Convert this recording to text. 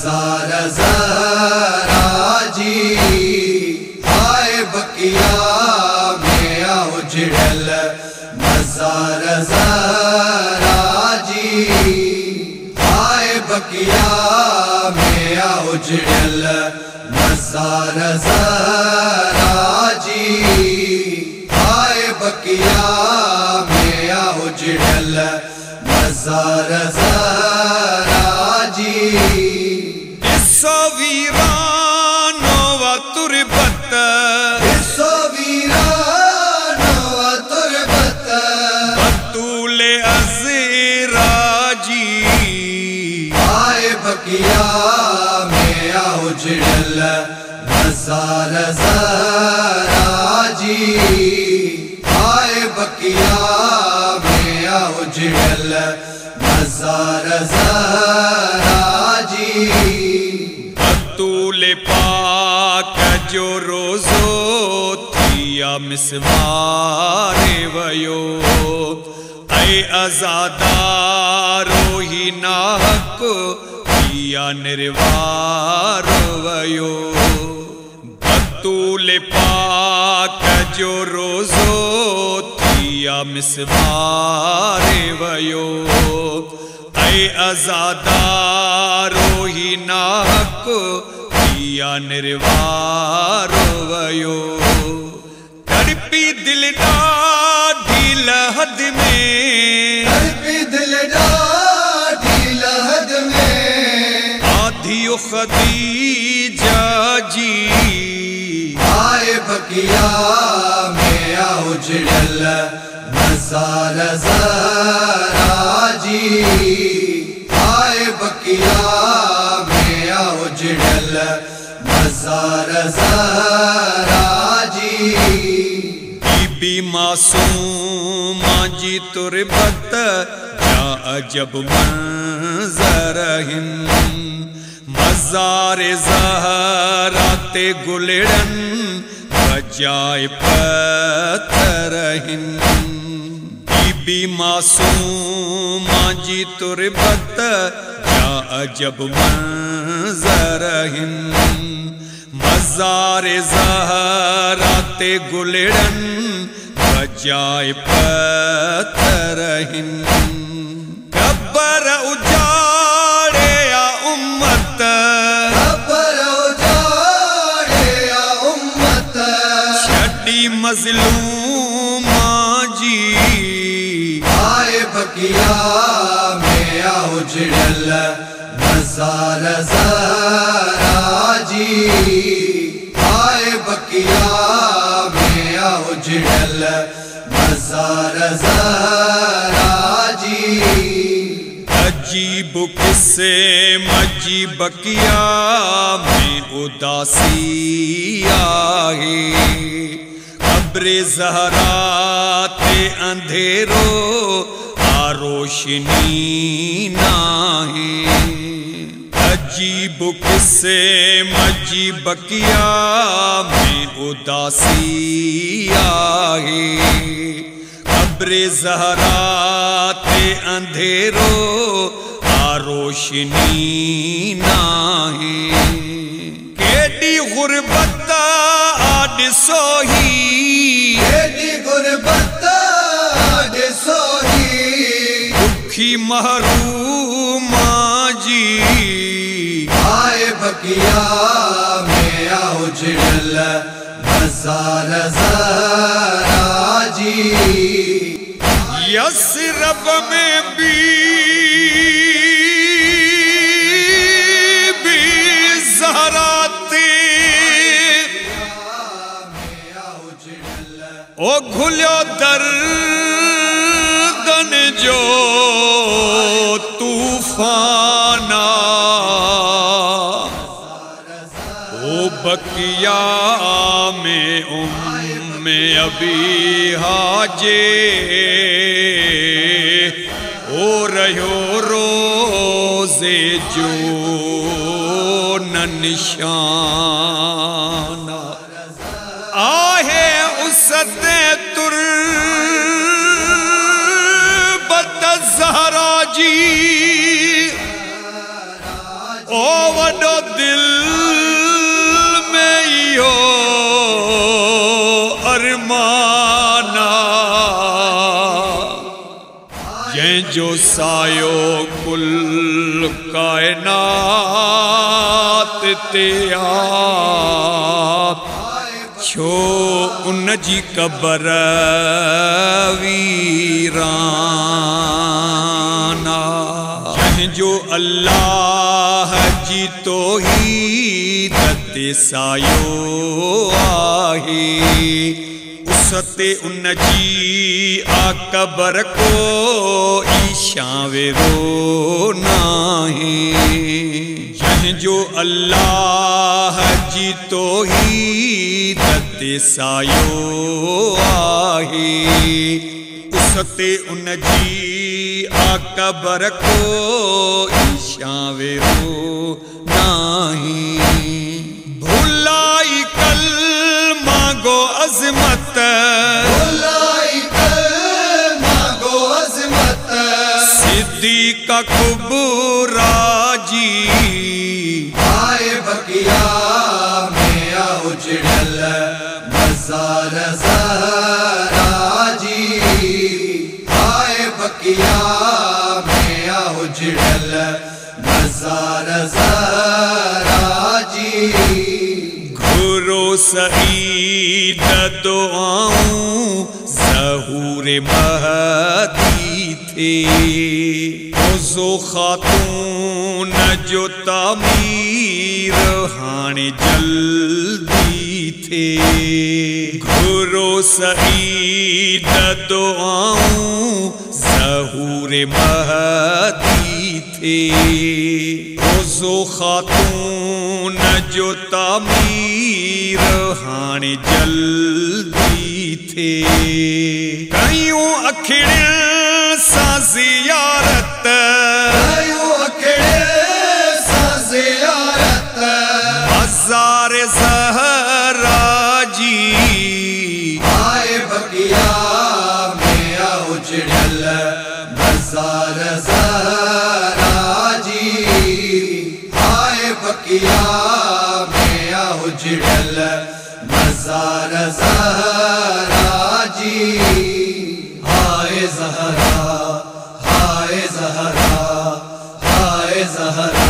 मज़ार ज़हरा जी हाय बकिया में उजड़ल मज़ार ज़हरा जी हाय बकिया में उजड़ल मज़ार ज़हरा जी हाय बकिया में उजड़ल मज़ार ज़हरा जी सो वीरानो व तुरबत सो वीरानो व तुरबत बतूले अज़रा जी हाय बकिया में उजड़ल मज़ार ज़हरा जी हाय बकिया में उजड़ल मज़ार ज़हरा जी बतूले पाक जो रोज़ो थिया मिसवारे वयो ऐ अज़ादारो ही नाहक थिया निर्वारो वयो बतूले पाक जो रोज़ो थिया मिसवारे वयो ऐ अज़ादारो ही नाहक थिया निर्वारो वयो तड़पी दिल ॾाढी लहद में तड़पी दिल ॾाढी लहद में आधियो ख़दीजा जी हाय बकिया में उजड़ल मज़ार ज़हरा जी हाय बकिया में उजड़ल मज़ार ज़हरा जी बीबी मासूमा जी तुरबत जा अजब मंज़र हिन मज़ार ज़हरा ते गुलड़न बजाए पत्थर हिन बीबी मासूमा जी तुरबत जा अजब मंज़र हिन मज़ार ज़हरा ते गुलड़न बजाए पत्थर हिन कब्र उजाड़े या उम्मत कब्र उजाड़े या उम्मत छड़ी मज़लूमा जी हाय बकिया में उजड़ल मज़ार ज़हरा जी हाय बकिया में उजड़ल मज़ार ज़हरा जी अजीब किस्से मजी बकिया में उदासी आहे कब्र ज़हरा ते अंधेरो रोशनी नाहे अजीब किस्से मजी बकिया में उदासी आहे कब्र ज़हरा ते अंधेरो रोशनी नाहे केडी गुरबत ॾिसो ही केडी गुरबत ॾिसो ही दुखी महरूमा जी हाय बकिया में उजड़ल मज़ार ज़हरा जी यसरब में भी ज़हरा ते ओ घुलियो दर्दन जो तूफाना ओ बकिया में अभी हाजे ओ रहो रोज़े जो न निशाना आहे उसते तुरबत ज़हरा जी ओ वॾा जो सायो कुल कायनात ते आप छो उन जी कबर वीराना जो अल्लाह जी तौहीद ते सायो आहे उसते उन जी आ कबर को ईशावेरो नाही जो अल्लाह जी तौहीद ते सायो आहे उसते उन जी आ कबर को ईशावेरो नाही भुलाई कल मांगो अजमत सिद्दीक़ कुबरा जी आए बकिया में उजड़ल मज़ार ज़हरा जी आए बकिया में उजड़ल मज़ार ज़हरा जी घुरो सईद दुआऊं ज़हूर महदी थे ओज़ो खातून जो तामीर हाणे जल्दी थे घुरो सईद दुआऊं ज़हूर महदी थे ओज़ो खातून जो तामीर हाणे जल्दी थे कयूं अखिड़िन सा ज़ियारत मज़ार ज़हरा जी आए बकिया में उजड़ल मज़ार ज़हरा जी आए बकिया में उजड़ल मज़ार ज़हरा जी हाय ज़हरा हाय ज़हरा हाय ज़हरा